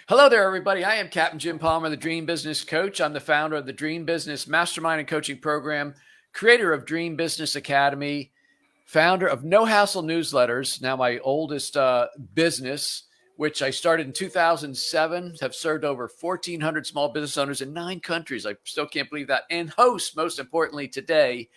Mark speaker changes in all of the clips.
Speaker 1: Hello there, everybody. I am Captain Jim Palmer, the Dream Business Coach. I'm the founder of the Dream Business Mastermind and Coaching Program, creator of Dream Business Academy, founder of No Hassle Newsletters, now my oldest business, which I started in 2007, have served over 1,400 small business owners in 9 countries. I still can't believe that. And host, most importantly today,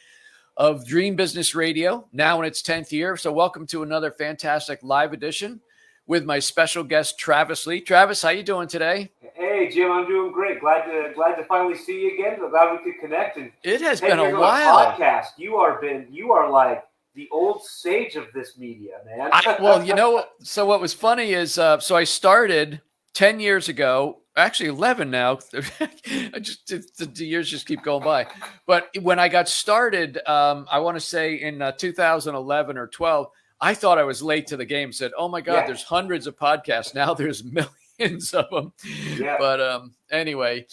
Speaker 1: of Dream Business Radio, now in its 10th year. So welcome to another fantastic live edition with my special guest, Travis Lee. Travis, how you doing today?
Speaker 2: Hey, Jim, I'm doing great. Glad to finally see you again. Glad we could connect. And
Speaker 1: it has
Speaker 2: 10
Speaker 1: been a
Speaker 2: years on
Speaker 1: while.
Speaker 2: Podcast. You are like the old sage of this media, man.
Speaker 1: Well, you know, so what was funny is, so I started 10 years ago, actually 11 now. The years just keep going by. But when I got started, I want to say in 2011 or 12, I thought I was late to the game. Said, "Oh my God, There's hundreds of podcasts now. There's millions of them."
Speaker 2: Yeah.
Speaker 1: But anyway,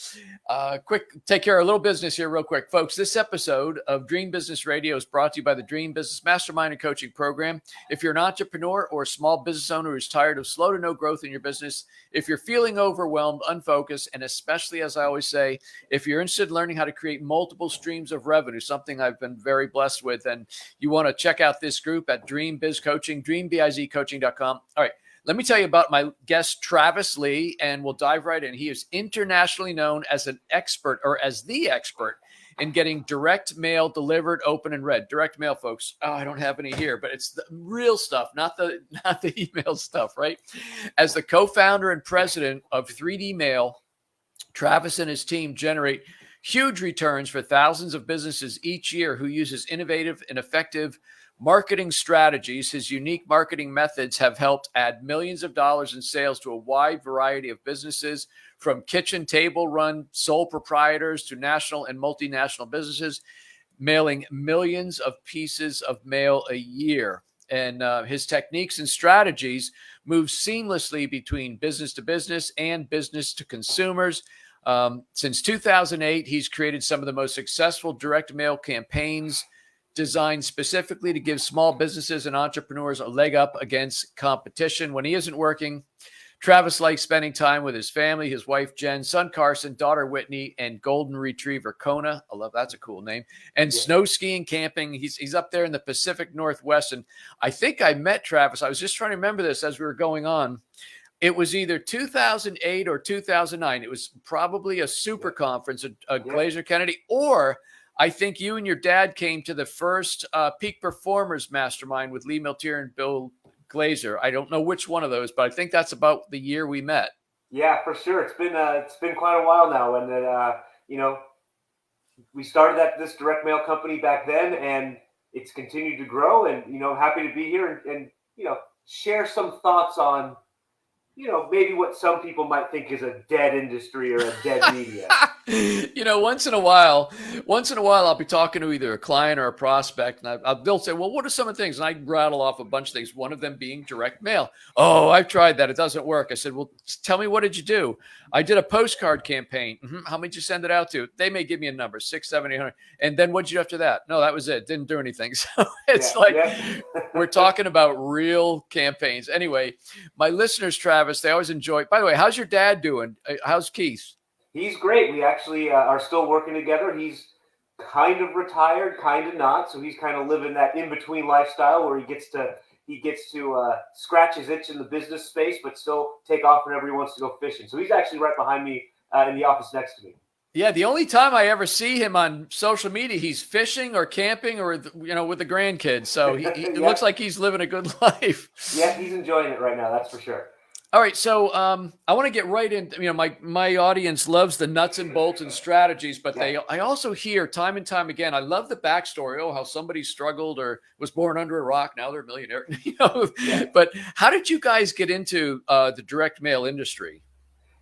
Speaker 1: quick, take care of a little business here, real quick, folks. This episode of Dream Business Radio is brought to you by the Dream Business Mastermind and Coaching Program. If you're an entrepreneur or a small business owner who's tired of slow to no growth in your business, if you're feeling overwhelmed, unfocused, and especially, as I always say, if you're interested in learning how to create multiple streams of revenue, something I've been very blessed with, and you want to check out this group at Dream Biz Coaching, dreambizcoaching.com. All right. Let me tell you about my guest, Travis Lee, and we'll dive right in. He is internationally known as an expert, or as the expert, in getting direct mail delivered, open, and read. Direct mail, folks. Oh, I don't have any here, but it's the real stuff, not the email stuff, right? As the co-founder and president of 3D Mail, Travis and his team generate huge returns for thousands of businesses each year who uses innovative and effective marketing strategies. His unique marketing methods have helped add millions of dollars in sales to a wide variety of businesses, from kitchen table run sole proprietors to national and multinational businesses, mailing millions of pieces of mail a year. And his techniques and strategies move seamlessly between business to business and business to consumers. Since 2008, he's created some of the most successful direct mail campaigns designed specifically to give small businesses and entrepreneurs a leg up against competition. When he isn't working, Travis likes spending time with his family, his wife, Jen, son, Carson, daughter, Whitney, and golden retriever, Kona. I love that's a cool name. And snow skiing, camping. He's up there in the Pacific Northwest. And I think I met Travis. I was just trying to remember this as we were going on. It was either 2008 or 2009. It was probably a super conference, a Glazer Kennedy, or I think you and your dad came to the first Peak Performers Mastermind with Lee Miltier and Bill Glazer. I don't know which one of those, but I think that's about the year we met.
Speaker 2: Yeah, for sure. It's been quite a while now, and then we started this direct mail company back then, and it's continued to grow. And happy to be here and share some thoughts on maybe what some people might think is a dead industry or a dead media.
Speaker 1: Once in a while, I'll be talking to either a client or a prospect, and they'll say, "Well, what are some of the things?" And I rattle off a bunch of things. One of them being direct mail. "Oh, I've tried that; it doesn't work." I said, "Well, tell me, what did you do?" "I did a postcard campaign." "How many did you send it out to?" They may give me a number, 6, 7, 800. And then what'd you do after that? "No, that was it. Didn't do anything." So it's we're talking about real campaigns. Anyway, my listeners, Travis, they always enjoy. By the way, how's your dad doing? How's Keith?
Speaker 2: He's great. We actually are still working together. He's kind of retired, kind of not. So he's kind of living that in-between lifestyle where he gets to scratch his itch in the business space, but still take off whenever he wants to go fishing. So he's actually right behind me in the office next to me.
Speaker 1: Yeah, the only time I ever see him on social media, he's fishing or camping or with the grandkids. So it looks like he's living a good life.
Speaker 2: Yeah, he's enjoying it right now. That's for sure.
Speaker 1: All right, so I want to get right into, my audience loves the nuts and bolts and strategies, but I also hear time and time again, I love the backstory, how somebody struggled or was born under a rock, now they're a millionaire, But how did you guys get into the direct mail industry?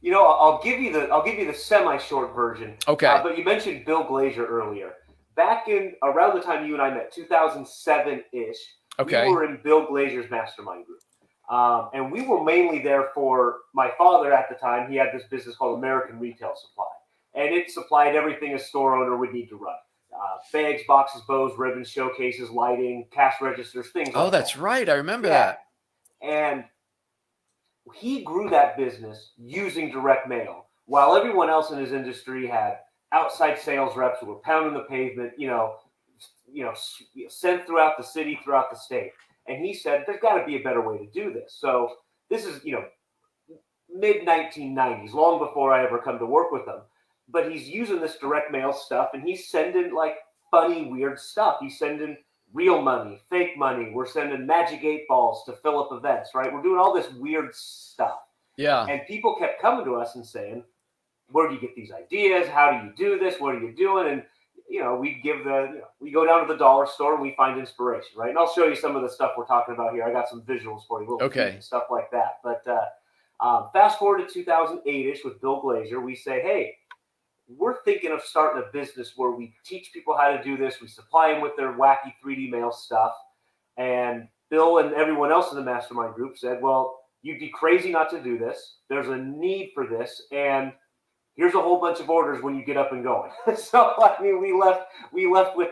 Speaker 2: I'll give you the semi-short version.
Speaker 1: Okay.
Speaker 2: But you mentioned Bill Glazer earlier. Back in around the time you and I met, 2007-ish, we were in Bill Glazer's mastermind group. And we were mainly there for my father at the time. He had this business called American Retail Supply, and it supplied everything a store owner would need to run. Bags, boxes, bows, ribbons, showcases, lighting, cash registers, things like that.
Speaker 1: Oh, that's right. I remember that.
Speaker 2: And he grew that business using direct mail, while everyone else in his industry had outside sales reps who were pounding the pavement, sent throughout the city, throughout the state. And he said, there's got to be a better way to do this. So this is, mid 1990s, long before I ever come to work with him. But he's using this direct mail stuff, and he's sending like funny, weird stuff. He's sending real money, fake money. We're sending magic 8 balls to fill up events, right? We're doing all this weird stuff.
Speaker 1: Yeah.
Speaker 2: And people kept coming to us and saying, where do you get these ideas? How do you do this? What are you doing? And, we go down to the dollar store and we find inspiration, right? And I'll show you some of the stuff we're talking about here. I got some visuals for you, little and stuff like that. But fast forward to 2008-ish with Bill Glazer, we say, hey, we're thinking of starting a business where we teach people how to do this. We supply them with their wacky 3D mail stuff. And Bill and everyone else in the mastermind group said, well, you'd be crazy not to do this. There's a need for this. And here's a whole bunch of orders when you get up and going. So, I mean, we left with,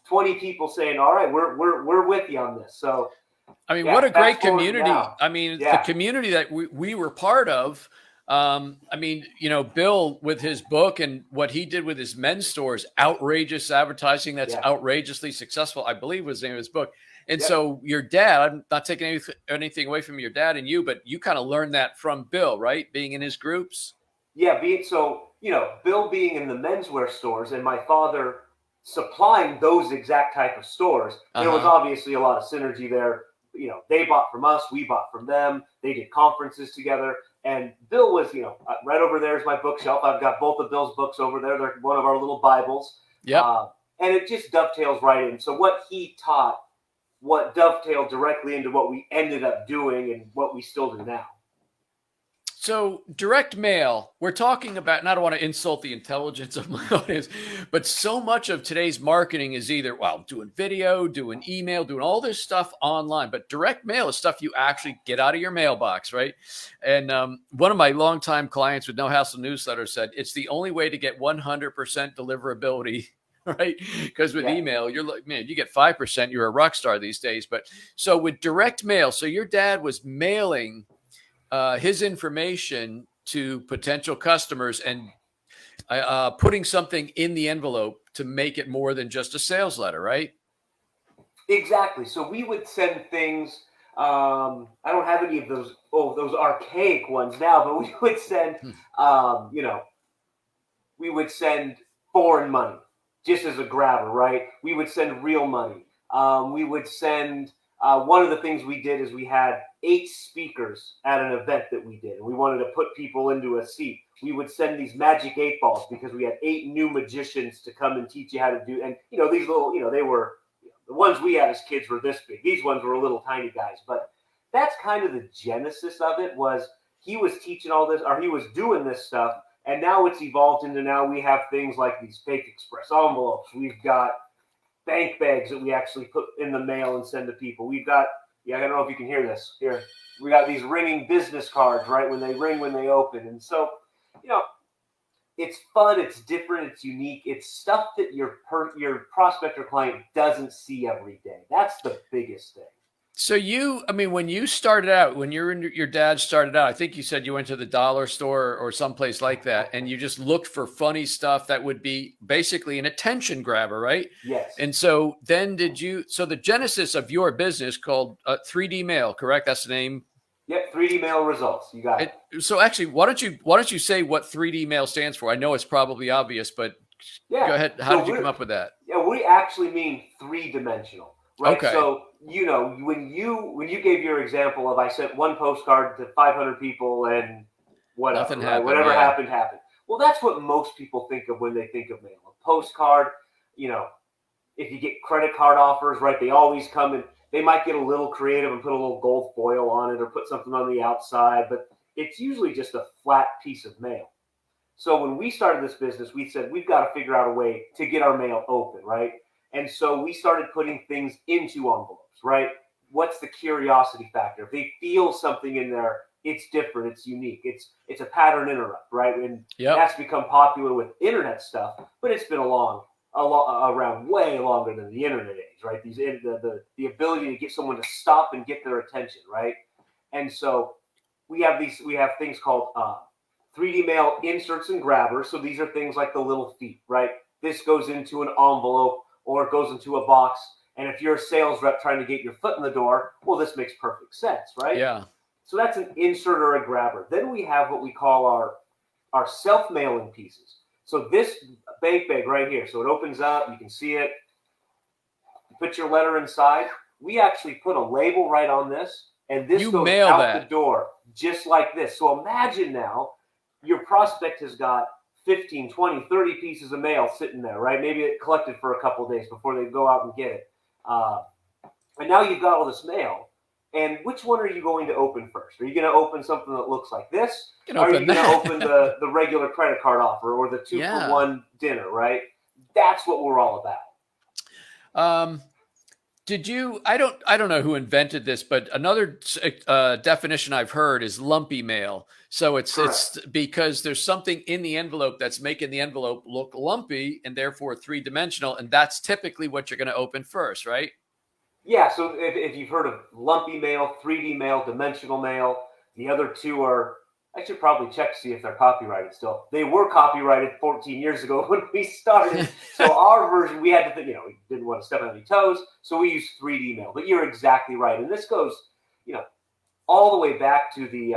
Speaker 2: 20 people saying, all right, we're with you on this. So,
Speaker 1: I mean, what a great community. I mean, the community that we were part of. Bill with his book and what he did with his men's stores, outrageous advertising that's outrageously successful, I believe was the name of his book. And so your dad, I'm not taking anything away from your dad and you, but you kind of learned that from Bill, right? Being in his groups.
Speaker 2: Yeah. Bill being in the menswear stores and my father supplying those exact type of stores, there was obviously a lot of synergy there. They bought from us, we bought from them. They did conferences together. And Bill was, right over there is my bookshelf. I've got both of Bill's books over there. They're one of our little Bibles.
Speaker 1: Yeah.
Speaker 2: And it just dovetails right in. So what he taught, what dovetailed directly into what we ended up doing and what we still do now.
Speaker 1: So direct mail, we're talking about, and I don't want to insult the intelligence of my audience, but so much of today's marketing is either, doing video, doing email, doing all this stuff online, but direct mail is stuff you actually get out of your mailbox, right? And one of my longtime clients with No Hassle newsletter said, it's the only way to get 100% deliverability, right? Because with email, you're like, man, you get 5%, you're a rock star these days. But so with direct mail, so your dad was mailing his information to potential customers and putting something in the envelope to make it more than just a sales letter, right?
Speaker 2: Exactly. So we would send things. I don't have any of those archaic ones now, but we would send, we would send foreign money just as a grabber, right? We would send real money. We would send. One of the things we did is we had 8 speakers at an event that we did, and we wanted to put people into a seat. We would send these magic 8 balls because we had 8 new magicians to come and teach you how to do. And these little, they were the ones we had as kids were this big. These ones were little tiny guys. But that's kind of the genesis of it. Was he was teaching all this, or he was doing this stuff, and now it's evolved into now we have things like these fake express envelopes. We've got bank bags that we actually put in the mail and send to people. We've got, I don't know if you can hear this. Here, we got these ringing business cards, right? When they ring, when they open. And so, it's fun, it's different, it's unique. It's stuff that your prospect or client doesn't see every day. That's the biggest thing.
Speaker 1: So when you started out, when your dad started out, I think you said you went to the dollar store or someplace like that, and you just looked for funny stuff that would be basically an attention grabber, right?
Speaker 2: Yes.
Speaker 1: And so then so the genesis of your business called 3D Mail, correct? That's the name?
Speaker 2: Yep, 3D Mail Results. You got it.
Speaker 1: So actually, why don't you say what 3D Mail stands for? I know it's probably obvious, but go ahead. How did you come up with that?
Speaker 2: Yeah, we actually mean 3-dimensional. Right.
Speaker 1: Okay.
Speaker 2: So, when you gave your example of I sent one postcard to 500 people and whatever,
Speaker 1: nothing happened,
Speaker 2: whatever happened. Well, that's what most people think of when they think of mail. A postcard, if you get credit card offers, right, they always come and they might get a little creative and put a little gold foil on it or put something on the outside, but it's usually just a flat piece of mail. So when we started this business, we said we've got to figure out a way to get our mail open, right? And so we started putting things into envelopes, right? What's the curiosity factor? If they feel something in there, it's different, it's unique, it's a pattern interrupt, right? And that's become popular with internet stuff, but it's been around way longer than the internet age, right? The ability to get someone to stop and get their attention, right? And so we have things called 3D mail inserts and grabbers. So these are things like the little feet, right? This goes into an envelope or it goes into a box. And if you're a sales rep trying to get your foot in the door, well, this makes perfect sense, right?
Speaker 1: Yeah.
Speaker 2: So that's an insert or a grabber. Then we have what we call our self-mailing pieces. So this bank bag right here, so it opens up, you can see it. You put your letter inside. We actually put a label right on this, and this goes out the door just like this. So imagine now your prospect has got 15, 20, 30 pieces of mail sitting there, right? Maybe it collected for a couple of days before they go out and get it. And now you've got all this mail. And which one are you going to open first? Are you going to open something that looks like this? Or are you going to open the regular credit card offer or the 2-for-1 dinner, right? That's what we're all about.
Speaker 1: Did you, I don't know who invented this, but another definition I've heard is lumpy mail. So it's because there's something in the envelope that's making the envelope look lumpy and therefore three-dimensional. And that's typically what you're going to open first, right?
Speaker 2: Yeah, so if you've heard of lumpy mail, 3D mail, dimensional mail, the other two are, I should probably check to see if they're copyrighted still. They were copyrighted 14 years ago when we started. So our version, we had to think, we didn't want to step on any toes, so we used 3D mail. But you're exactly right. And this goes, all the way back to the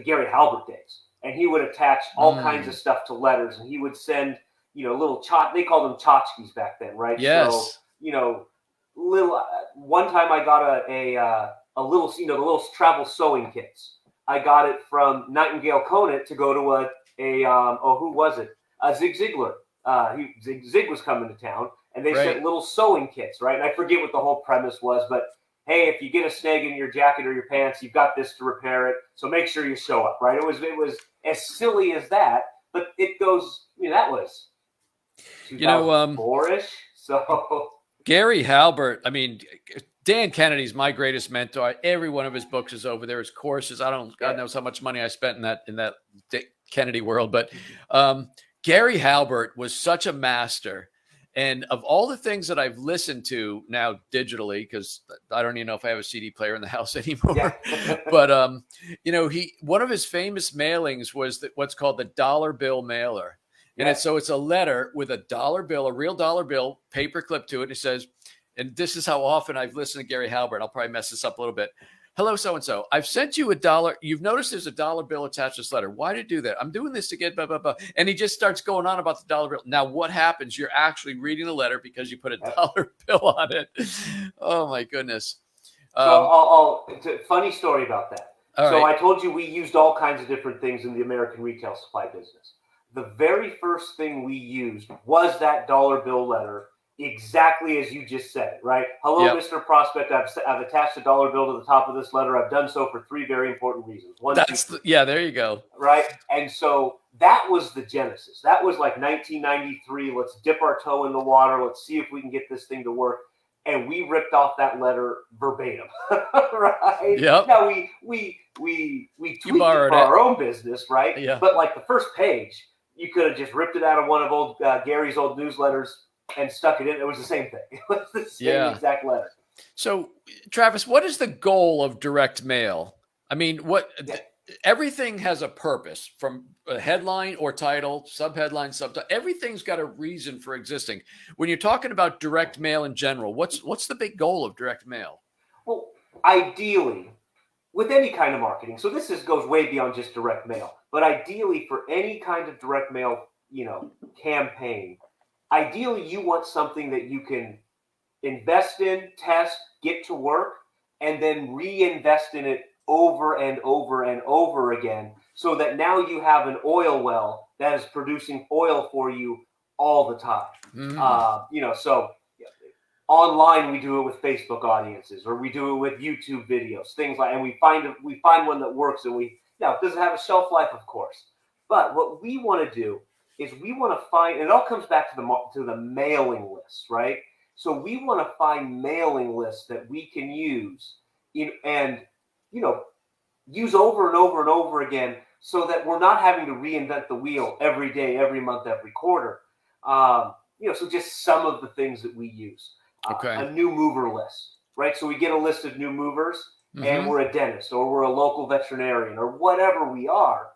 Speaker 2: Gary Halbert days. And he would attach all kinds of stuff to letters, and he would send, little they called them tchotchkes back then, right?
Speaker 1: Yes.
Speaker 2: So, one time I got a little, the little travel sewing kits. I got it from Nightingale Conant to go to who was it? Zig Ziglar. Zig was coming to town, and they sent little sewing kits, right? And I forget what the whole premise was, but hey, if you get a snag in your jacket or your pants, you've got this to repair it. So make sure you show up, right? It was as silly as that, but it goes. That was 2004-ish. So.
Speaker 1: Gary Halbert, Dan Kennedy's my greatest mentor. Every one of his books is over there. His courses, God knows how much money I spent in that Kennedy world. But Gary Halbert was such a master. And of all the things that I've listened to now digitally, because I don't even know if I have a CD player in the house anymore. Yeah. But one of his famous mailings was what's called the dollar bill mailer. And it's a letter with a dollar bill, a real dollar bill, paper clip to it. It says, and this is how often I've listened to Gary Halbert. I'll probably mess this up a little bit. Hello, so-and-so. I've sent you $1. You've noticed there's a dollar bill attached to this letter. Why did you do that? I'm doing this to get blah, blah, blah. And he just starts going on about the dollar bill. Now, what happens? You're actually reading the letter because you put a dollar bill on it. Oh, my goodness.
Speaker 2: It's a funny story about that.
Speaker 1: Right.
Speaker 2: I told you we used all kinds of different things in the American retail supply business. The very first thing we used was that dollar bill letter, exactly as you just said it, right? Hello, Mr. Prospect. I've attached a dollar bill to the top of this letter. I've done so for 3 very important reasons.
Speaker 1: There you go.
Speaker 2: Right? And so that was the genesis. That was like 1993. Let's dip our toe in the water. Let's see if we can get this thing to work. And we ripped off that letter verbatim, right?
Speaker 1: Yep.
Speaker 2: Now we tweaked it for our own business, right?
Speaker 1: Yeah.
Speaker 2: But like the first page, you could have just ripped it out of one of Gary's old newsletters and stuck it in. It was the same thing. It was the same exact letter.
Speaker 1: So, Travis, what is the goal of direct mail? Everything has a purpose, from a headline or title, subheadline, subtitle. Everything's got a reason for existing. When you're talking about direct mail in general, what's the big goal of direct mail?
Speaker 2: Well, ideally, with any kind of marketing, so this goes way beyond just direct mail, but ideally for any kind of direct mail, campaign, ideally you want something that you can invest in, test, get to work, and then reinvest in it over and over and over again, so that now you have an oil well that is producing oil for you all the time. Mm-hmm. So online we do it with Facebook audiences, or we do it with YouTube videos, things like, and we find one that works, and it doesn't have a shelf life, of course. But what we want to do is we want to find, and it all comes back to the mailing list, right? So we want to find mailing lists that we can use use over and over and over again, so that we're not having to reinvent the wheel every day, every month, every quarter. So just some of the things that we use. A new mover list, right? So we get a list of new movers, and we're a dentist or we're a local veterinarian or whatever we are,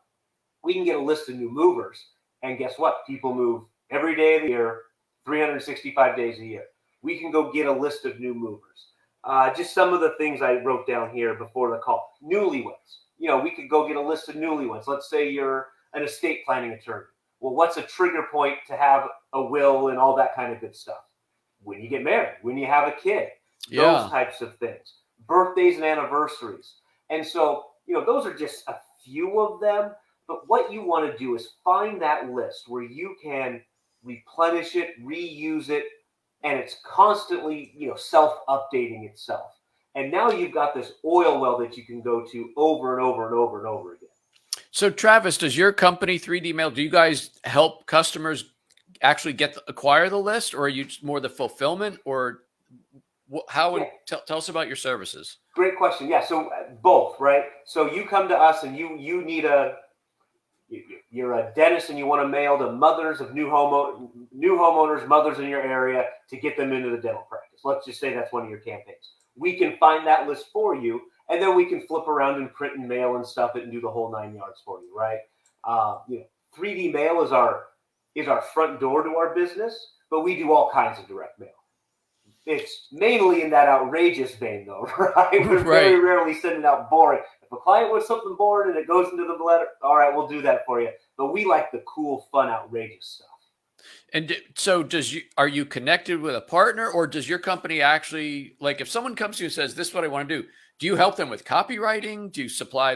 Speaker 2: we can get a list of new movers. And guess what? People move every day of the year, 365 days a year. We can go get a list of new movers. Just some of the things I wrote down here before the call. Newlyweds. We could go get a list of newlyweds. Let's say you're an estate planning attorney. Well, what's a trigger point to have a will and all that kind of good stuff? When you get married, when you have a kid, those types of things. Birthdays and anniversaries. And so, those are just a few of them. But what you want to do is find that list where you can replenish it, reuse it, and it's constantly, self-updating itself. And now you've got this oil well that you can go to over and over and over and over again.
Speaker 1: So Travis, does your company 3D Mail, do you guys help customers actually acquire the list, or are you more the fulfillment, or how? Tell us about your services.
Speaker 2: Great question. Yeah. So both, right? So you come to us and you need you're a dentist and you want to mail to mothers of new homeowners, mothers in your area to get them into the dental practice. Let's just say that's one of your campaigns. We can find that list for you, and then we can flip around and print and mail and stuff it and do the whole 9 yards for you, right? 3D mail is our front door to our business, but we do all kinds of direct mail. It's mainly in that outrageous vein, though, right? We're very rarely sending out boring. If a client wants something boring and it goes into the letter, all right, we'll do that for you. But we like the cool, fun, outrageous stuff.
Speaker 1: And so are you connected with a partner, or does your company actually, like if someone comes to you and says, this is what I want to do you help them with copywriting? Do you supply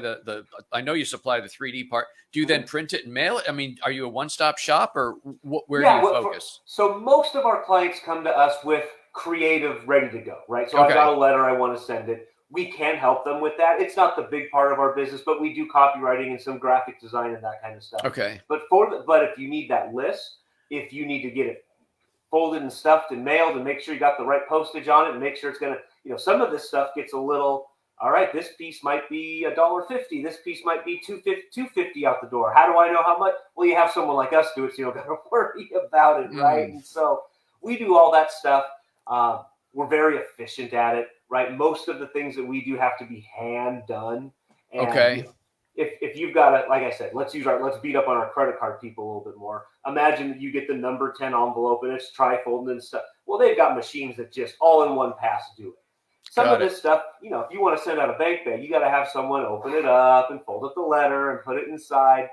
Speaker 1: I know you supply the 3D part. Do you then print it and mail it? I mean, are you a one-stop shop, or where do you focus?
Speaker 2: So most of our clients come to us with creative ready to go, right? So I've got a letter, I want to send it. We can help them with that. It's not the big part of our business, but we do copywriting and some graphic design and that kind of stuff.
Speaker 1: Okay.
Speaker 2: But if you need that list, if you need to get it folded and stuffed and mailed and make sure you got the right postage on it and make sure it's going to, some of this stuff gets a little, all right, this piece might be $1.50. This piece might be $2.50 out the door. How do I know how much? Well, you have someone like us do it, so you don't got to worry about it, right? And so we do all that stuff. We're very efficient at it, right? Most of the things that we do have to be hand done. And if you've got like I said, let's beat up on our credit card people a little bit more. Imagine that you get the number 10 envelope and it's trifolded and stuff. Well, they've got machines that just all in one pass do it. Some of this stuff, if you want to send out a bank bag, you got to have someone open it up and fold up the letter and put it inside.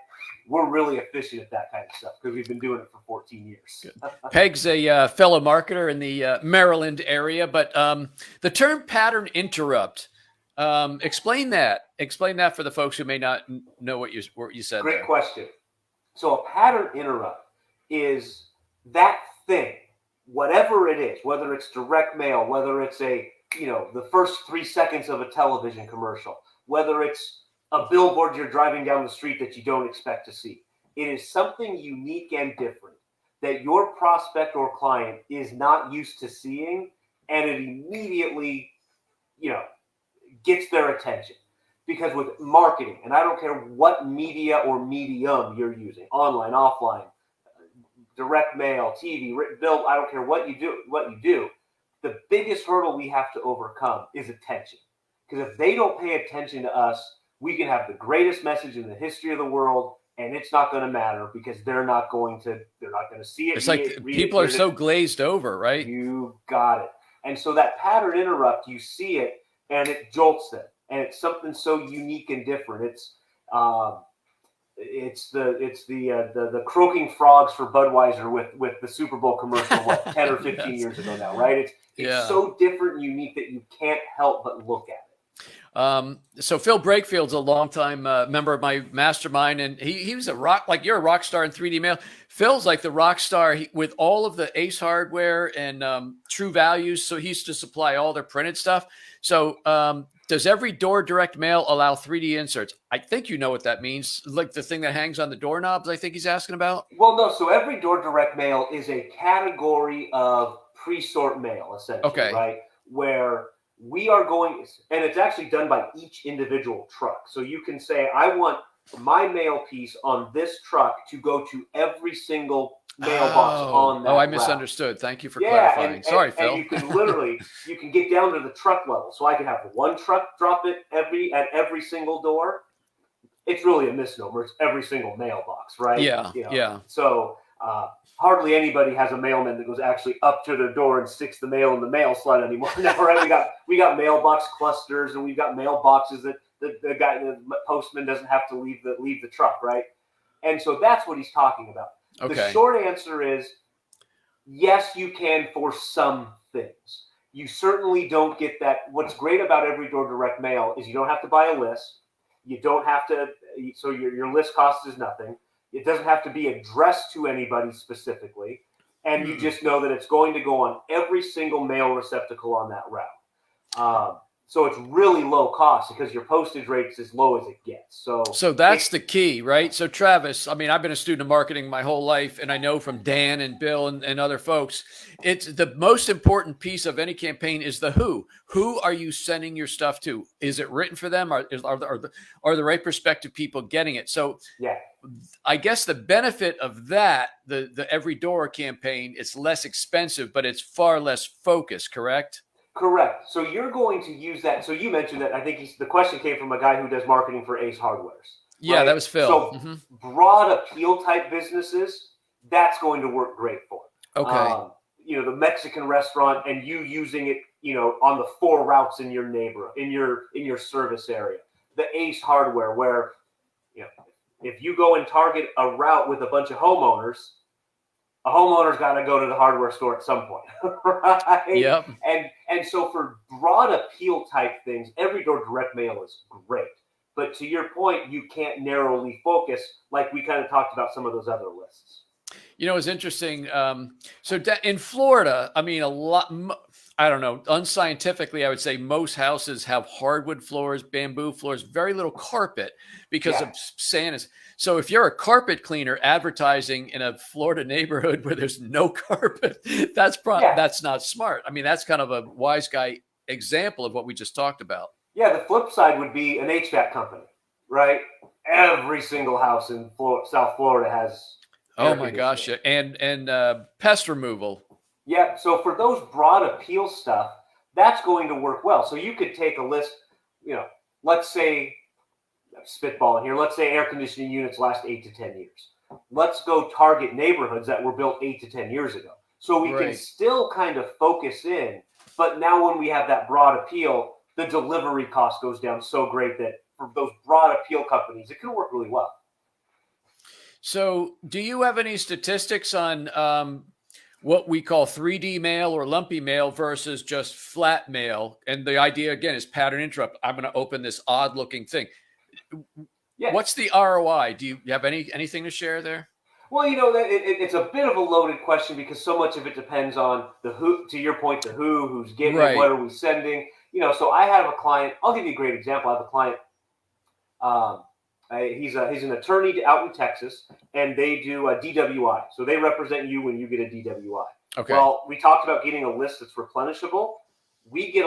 Speaker 2: We're really efficient at that kind of stuff because we've been doing it for 14 years.
Speaker 1: Peg's a fellow marketer in the Maryland area, but the term pattern interrupt, explain that. Explain that for the folks who may not know what you said.
Speaker 2: Great question. So a pattern interrupt is that thing, whatever it is, whether it's direct mail, whether it's the first 3 seconds of a television commercial, whether it's a billboard you're driving down the street that you don't expect to see. It is something unique and different that your prospect or client is not used to seeing, and it immediately, gets their attention. Because with marketing, and I don't care what media or medium you're using, online, offline, direct mail, TV, written bill, I don't care what you do, the biggest hurdle we have to overcome is attention. Because if they don't pay attention to us, we can have the greatest message in the history of the world, and it's not going to matter because they're not going to see it.
Speaker 1: It's like people are so glazed over, right?
Speaker 2: You got it. And so that pattern interrupt, you see it, and it jolts them, and it's something so unique and different. It's the croaking frogs for Budweiser with the Super Bowl commercial 10 or 15 years ago now, right? It's so different and unique that you can't help but look at it.
Speaker 1: So Phil Brakefield's a longtime member of my mastermind, and he was you're a rock star in 3D mail. Phil's like the rock star with all of the Ace hardware and True Values. So he used to supply all their printed stuff. So does every door direct mail allow 3D inserts? I think you know what that means. Like the thing that hangs on the doorknobs, I think he's asking about.
Speaker 2: Well, no. So every door direct mail is a category of pre-sort mail, essentially, right? Where we are going, and it's actually done by each individual truck. So you can say, I want my mail piece on this truck to go to every single mailbox on that
Speaker 1: I
Speaker 2: route.
Speaker 1: misunderstood. Thank you for clarifying. Sorry, Phil.
Speaker 2: And you can literally, you can get down to the truck level. So I can have one truck drop it at every single door. It's really a misnomer. It's every single mailbox, right?
Speaker 1: Yeah, yeah.
Speaker 2: So hardly anybody has a mailman that goes actually up to their door and sticks the mail in the mail slot anymore. Now, right? We got mailbox clusters, and we've got mailboxes that the postman doesn't have to leave the truck, right? And so that's what he's talking about.
Speaker 1: Okay.
Speaker 2: The short answer is yes, you can for some things. You certainly don't get that. What's great about every door direct mail is you don't have to buy a list. You don't have to, so your list cost is nothing. It doesn't have to be addressed to anybody specifically. And you just know that it's going to go on every single mail receptacle on that route. So it's really low cost because your postage rate is as low as it gets. So
Speaker 1: that's the key, right? So Travis, I mean, I've been a student of marketing my whole life, and I know from Dan and Bill and other folks, it's the most important piece of any campaign is the who. Who are you sending your stuff to? Is it written for them? Are the right prospective people getting it? So
Speaker 2: yeah.
Speaker 1: I guess the benefit of that, the Every Door campaign, it's less expensive, but it's far less focused, correct?
Speaker 2: Correct. So you're going to use that. So you mentioned that. I think the question came from a guy who does marketing for Ace Hardwares.
Speaker 1: Yeah, right? That was Phil.
Speaker 2: So broad appeal type businesses, that's going to work great for.
Speaker 1: Okay.
Speaker 2: The Mexican restaurant and you using it, on the 4 routes in your neighborhood, in your service area. The Ace Hardware, where, if you go and target a route with a bunch of homeowners, a homeowner's got to go to the hardware store at some point, right?
Speaker 1: Yep.
Speaker 2: And so for broad appeal type things, Every Door direct mail is great. But to your point, you can't narrowly focus like we kind of talked about some of those other lists.
Speaker 1: It's interesting. So in Florida, I mean, I don't know, unscientifically, I would say most houses have hardwood floors, bamboo floors, very little carpet because of sand. So if you're a carpet cleaner advertising in a Florida neighborhood where there's no carpet, that's not smart. I mean, that's kind of a wise guy example of what we just talked about.
Speaker 2: Yeah, the flip side would be an HVAC company, right? Every single house in South Florida has.
Speaker 1: Oh my gosh, and pest removal.
Speaker 2: Yeah, so for those broad appeal stuff, that's going to work well. So you could take a list, let's say, spitballing here, let's say air conditioning units last 8 to 10 years. Let's go target neighborhoods that were built 8 to 10 years ago. So we can still kind of focus in, but now when we have that broad appeal, the delivery cost goes down so great that for those broad appeal companies, it can work really well.
Speaker 1: So do you have any statistics on what we call 3D mail or lumpy mail versus just flat mail? And the idea, again, is pattern interrupt. I'm going to open this odd looking thing. Yeah. What's the ROI? Do you have anything to share there?
Speaker 2: Well, it's a bit of a loaded question because so much of it depends on the who, to your point, the who's getting it, what are we sending? So I have a client, I'll give you a great example. I have a client, he's an attorney out in Texas, and they do a DWI. So they represent you when you get a DWI.
Speaker 1: Okay.
Speaker 2: Well, we talked about getting a list that's replenishable. We get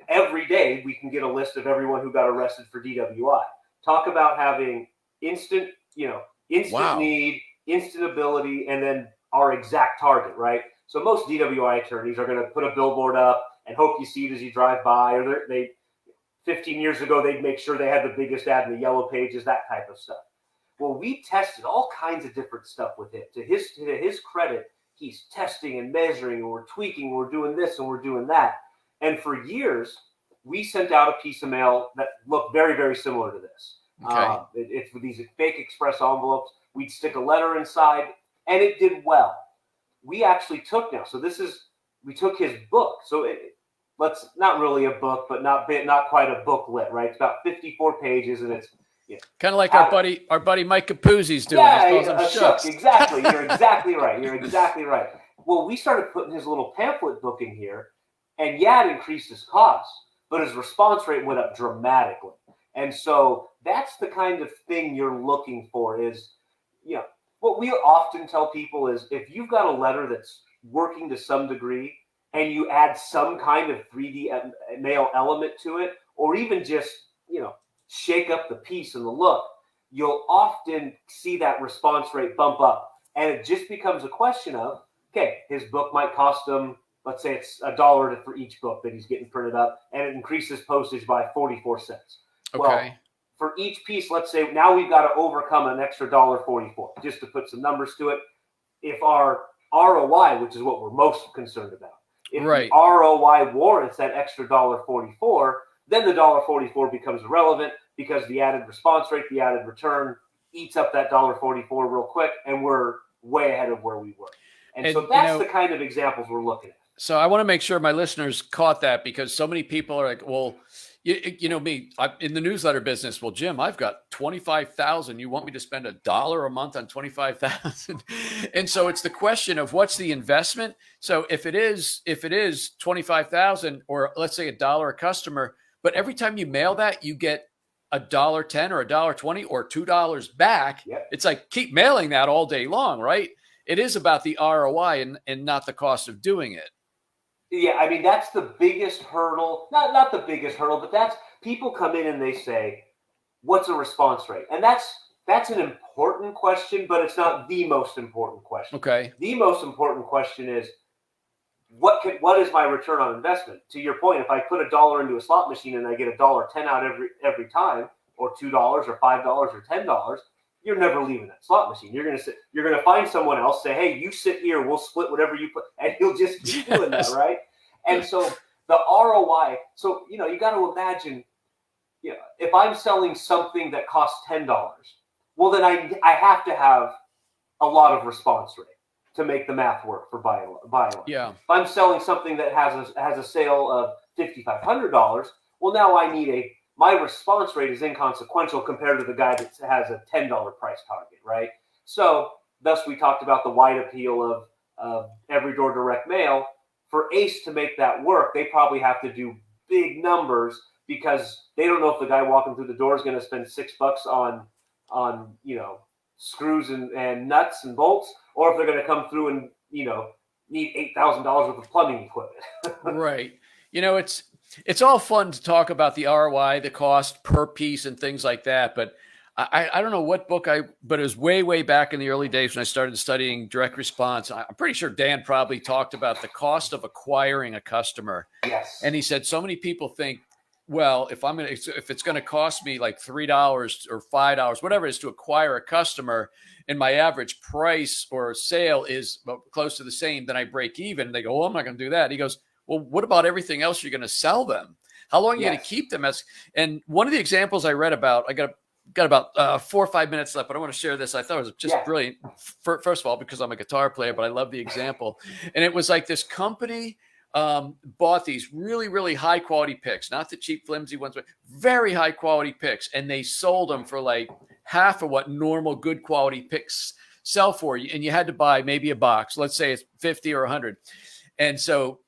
Speaker 2: every day we can get a list of everyone who got arrested for DWI. Talk about having instant need, instant ability, and then our exact target, right? So most DWI attorneys are going to put a billboard up and hope you see it as you drive by, or 15 years ago, they'd make sure they had the biggest ad in the yellow pages, that type of stuff. Well, we tested all kinds of different stuff with it. To his credit, he's testing and measuring, and we're tweaking, we're doing this and we're doing that. And for years, we sent out a piece of mail that looked very, very similar to this.
Speaker 1: Okay.
Speaker 2: It's with these fake express envelopes. We'd stick a letter inside, and it did well. We actually took we took his book. So not really a book, but not quite a booklet, right? It's about 54 pages, and it's
Speaker 1: kind of like our buddy Mike Capuzzi's doing.
Speaker 2: Yeah, shucks. Exactly. You're exactly right. You're exactly right. Well, we started putting his little pamphlet book in here, and it increased his cost, but his response rate went up dramatically. And so that's the kind of thing you're looking for is, what we often tell people is if you've got a letter that's working to some degree and you add some kind of 3D mail element to it, or even just, shake up the piece and the look, you'll often see that response rate bump up. And it just becomes a question of, okay, his book might cost him, let's say it's $1 for each book that he's getting printed up, and it increases postage by 44 cents.
Speaker 1: Okay.
Speaker 2: Well, for each piece, let's say now we've got to overcome an extra $1.44, just to put some numbers to it. If our ROI, which is what we're most concerned about, if the ROI warrants that extra $1.44, then the $1.44 becomes irrelevant because the added response rate, the added return eats up that $1.44 real quick, and we're way ahead of where we were. And so that's the kind of examples we're looking at.
Speaker 1: So I want to make sure my listeners caught that, because so many people are like, well, you know me, I'm in the newsletter business. Well, Jim, I've got 25,000. You want me to spend $1 a month on 25,000? And so it's the question of what's the investment. So if it is 25,000, or let's say $1 a customer, but every time you mail that, you get $1.10 or $1.20 or $2 back.
Speaker 2: Yep.
Speaker 1: It's like, keep mailing that all day long, right? It is about the ROI and not the cost of doing it.
Speaker 2: Yeah, I mean, that's the biggest hurdle. Not the biggest hurdle, but that's people come in and they say, what's a response rate? And that's an important question, but it's not the most important question.
Speaker 1: Okay.
Speaker 2: The most important question is, what is my return on investment? To your point, if I put $1 into a slot machine and I get $1.10 out every time, or $2 or $5 or $10, you're never leaving that slot machine. You're gonna find someone else, say, hey, you sit here, we'll split whatever you put, and you'll just keep doing that, right? And so the ROI, so you got to imagine, if I'm selling something that costs $10, well then I have to have a lot of response rate to make the math work for buy one.
Speaker 1: Yeah.
Speaker 2: If I'm selling something that has a sale of $5,500, well now I need my response rate is inconsequential compared to the guy that has a $10 price target, right? So thus we talked about the wide appeal of every door direct mail. For Ace to make that work, they probably have to do big numbers, because they don't know if the guy walking through the door is going to spend $6 on screws and nuts and bolts, or if they're going to come through and need $8,000 worth of plumbing equipment.
Speaker 1: Right. It's all fun to talk about the ROI, the cost per piece and things like that. But I don't know what book but it was way back in the early days when I started studying direct response. I'm pretty sure Dan probably talked about the cost of acquiring a customer.
Speaker 2: Yes.
Speaker 1: And he said, so many people think, well, if it's going to cost me like $3 or $5, whatever it is, to acquire a customer, and my average price or sale is close to the same, then I break even. They go, well, I'm not going to do that. He goes, well, what about everything else you're going to sell them? How long are you going to keep them? And one of the examples I read about, I got about 4 or 5 minutes left, but I want to share this. I thought it was just brilliant. First of all, because I'm a guitar player, but I love the example. And it was like this company bought these really high quality picks, not the cheap flimsy ones, but very high quality picks. And they sold them for like half of what normal good quality picks sell for. And you had to buy maybe a box. Let's say it's 50 or 100. And so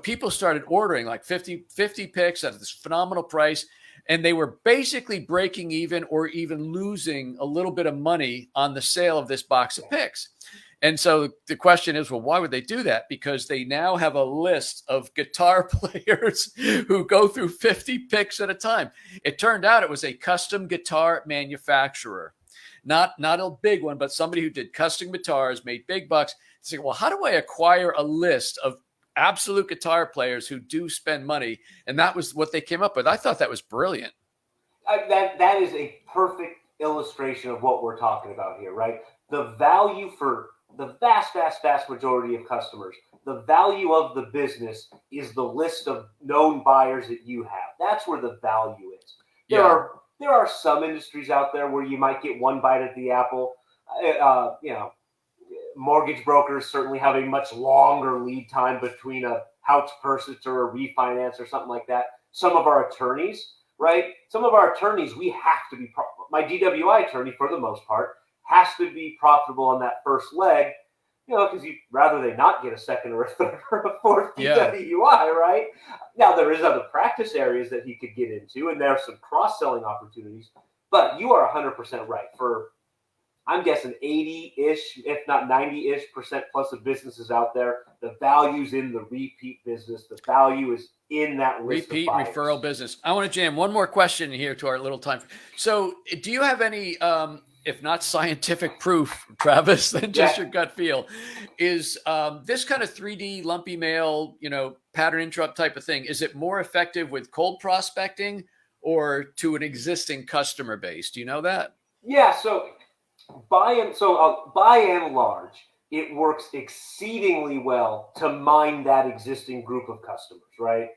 Speaker 1: people started ordering like 50 picks at this phenomenal price. And they were basically breaking even or even losing a little bit of money on the sale of this box of picks. And so the question is, well, why would they do that? Because they now have a list of guitar players who go through 50 picks at a time. It turned out it was a custom guitar manufacturer, not a big one, but somebody who did custom guitars, made big bucks. It's like, well, how do I acquire a list of absolute guitar players who do spend money? And that was what they came up with. I thought that was brilliant.
Speaker 2: That is a perfect illustration of what we're talking about here, right? The value for the vast majority of customers, the value of the business is the list of known buyers that you have. That's where the value is. There are some industries out there where you might get one bite at the apple. Mortgage brokers certainly have a much longer lead time between a house purchase or a refinance or something like that. Some of our attorneys, we have to be, my DWI attorney for the most part, has to be profitable on that first leg, because you'd rather they not get a second or a third or a fourth DWI, right? Now, there is other practice areas that he could get into, and there are some cross-selling opportunities, but you are 100% right. For, I'm guessing 80-ish, if not 90-ish% plus of businesses out there, the value's in the repeat business. The value is in that list
Speaker 1: repeat
Speaker 2: of buyers.
Speaker 1: Referral business. I want to jam one more question here to our little time. So do you have any if not scientific proof, Travis, than just your gut feel, is this kind of 3D lumpy mail, pattern interrupt type of thing. Is it more effective with cold prospecting or to an existing customer base? Do you know that?
Speaker 2: Yeah. So by and large, it works exceedingly well to mine that existing group of customers, right?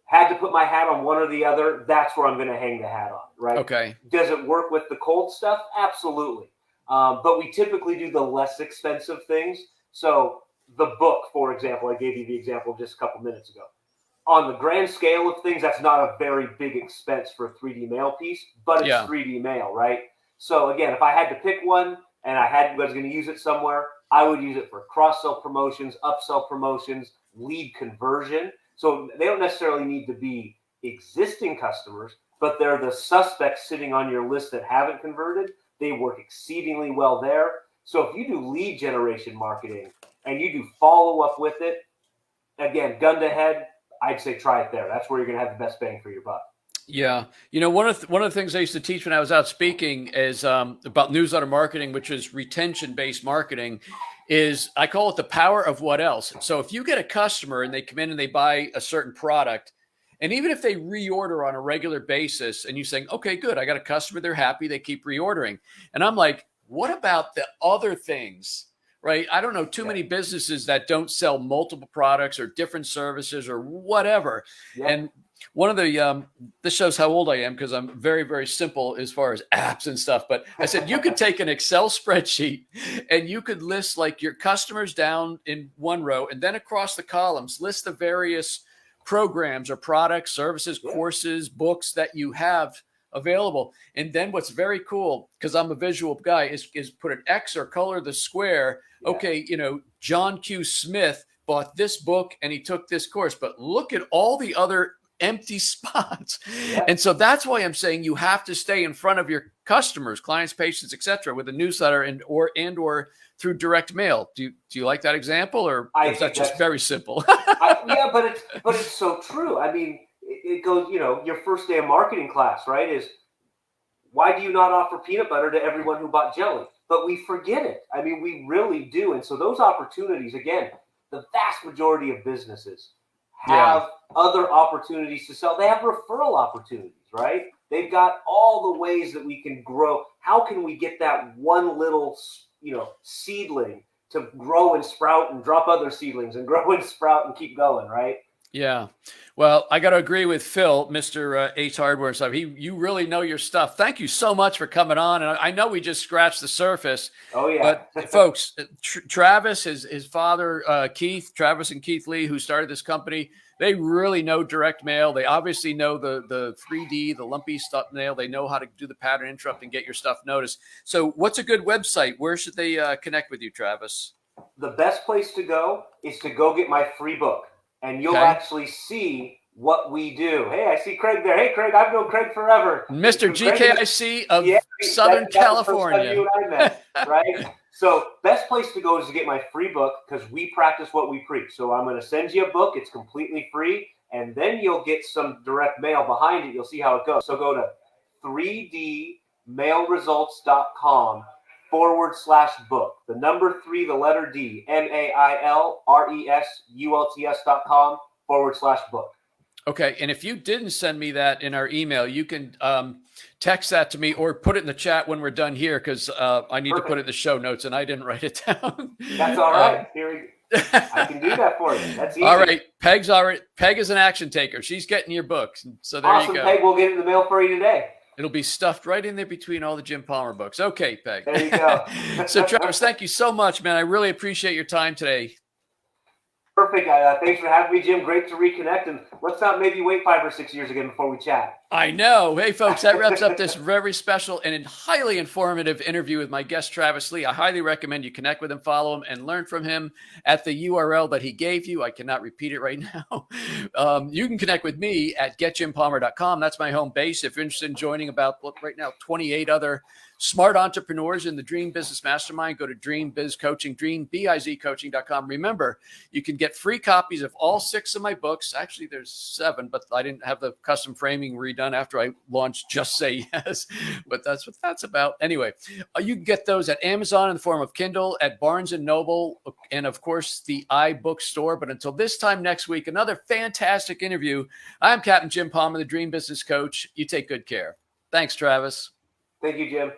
Speaker 2: Had to put my hat on one or the other, that's where I'm going to hang the hat on, right?
Speaker 1: Okay.
Speaker 2: Does it work with the cold stuff? Absolutely. But we typically do the less expensive things. So the book, for example, I gave you the example just a couple minutes ago. On the grand scale of things, that's not a very big expense for a 3D mail piece, but it's 3D mail, right? So again, if I had to pick one and was going to use it somewhere, I would use it for cross-sell promotions, upsell promotions, lead conversion. So they don't necessarily need to be existing customers, but they're the suspects sitting on your list that haven't converted. They work exceedingly well there. So if you do lead generation marketing and you do follow up with it, again, gun to head, I'd say try it there. That's where you're going to have the best bang for your buck.
Speaker 1: Yeah. One of the things I used to teach when I was out speaking is about newsletter marketing, which is retention-based marketing, is I call it the power of what else. So if you get a customer and they come in and they buy a certain product, and even if they reorder on a regular basis and you're saying, okay, good, I got a customer, they're happy, they keep reordering. And I'm like, what about the other things? Right? I don't know too many businesses that don't sell multiple products or different services or whatever. Yeah. And one of the, this shows how old I am because I'm very, very simple as far as apps and stuff. But I said, you could take an Excel spreadsheet and you could list like your customers down in one row and then across the columns, list the various programs or products, services, courses, books that you have available. And then what's very cool, because I'm a visual guy, is put an X or color the square. Yeah. Okay, John Q. Smith bought this book and he took this course, but look at all the other empty spots. Yeah. And so that's why I'm saying you have to stay in front of your customers, clients, patients, etc., with a newsletter and or through direct mail. Do you like that example, or is that just very simple?
Speaker 2: But it's so true. I mean, it goes, your first day of marketing class, right, is why do you not offer peanut butter to everyone who bought jelly? But we forget it. I mean, we really do. And so those opportunities, again, the vast majority of businesses have other opportunities to sell. They have referral opportunities, right? They've got all the ways that we can grow. How can we get that one little, seedling to grow and sprout and drop other seedlings and grow and sprout and keep going, right?
Speaker 1: Yeah. Well, I got to agree with Phil, Mr. Ace Hardware and stuff. You really know your stuff. Thank you so much for coming on. And I know we just scratched the surface.
Speaker 2: Oh, yeah.
Speaker 1: But folks, Travis, his father, Keith, Travis and Keith Lee, who started this company, they really know direct mail. They obviously know the 3D, the lumpy stuff mail. They know how to do the pattern interrupt and get your stuff noticed. So what's a good website? Where should they connect with you, Travis?
Speaker 2: The best place to go is to go get my free book. And you'll actually see what we do. Hey, I see Craig there. Hey, Craig, I've known Craig forever.
Speaker 1: Mr. GKIC of Southern California.
Speaker 2: You and I met, right? So best place to go is to get my free book because we practice what we preach. So I'm going to send you a book. It's completely free. And then you'll get some direct mail behind it. You'll see how it goes. So go to 3dmailresults.com/book. The number 3, the letter D, mailresults.com/book.
Speaker 1: Okay. And if you didn't send me that in our email, you can text that to me or put it in the chat when we're done here because I need to put it in the show notes and I didn't write it down.
Speaker 2: That's all right. I can do that for you. That's easy.
Speaker 1: All right. Peg is an action taker. She's getting your books. So there you go.
Speaker 2: Peg, we'll get it in the mail for you today.
Speaker 1: It'll be stuffed right in there between all the Jim Palmer books. Okay, Peg.
Speaker 2: There you go.
Speaker 1: So, Travis, thank you so much, man. I really appreciate your time today.
Speaker 2: Perfect. Thanks for having me, Jim. Great to reconnect. And let's not maybe wait 5 or 6 years again before we chat.
Speaker 1: I know. Hey, folks, that wraps up this very special and highly informative interview with my guest, Travis Lee. I highly recommend you connect with him, follow him, and learn from him at the URL that he gave you. I cannot repeat it right now. You can connect with me at getjimpalmer.com. That's my home base. If you're interested in joining about, right now, 28 other smart entrepreneurs in the Dream Business Mastermind, go to Dream Biz Coaching, dreambizcoaching.com. Remember, you can get free copies of all 6 of my books. Actually, there's 7, but I didn't have the custom framing redone done after I launched Just Say Yes, but that's what that's about. Anyway, you can get those at Amazon in the form of Kindle, at Barnes & Noble, and of course the iBookstore. But until this time next week, another fantastic interview. I'm Captain Jim Palmer, the Dream Business Coach. You take good care. Thanks, Travis.
Speaker 2: Thank you, Jim.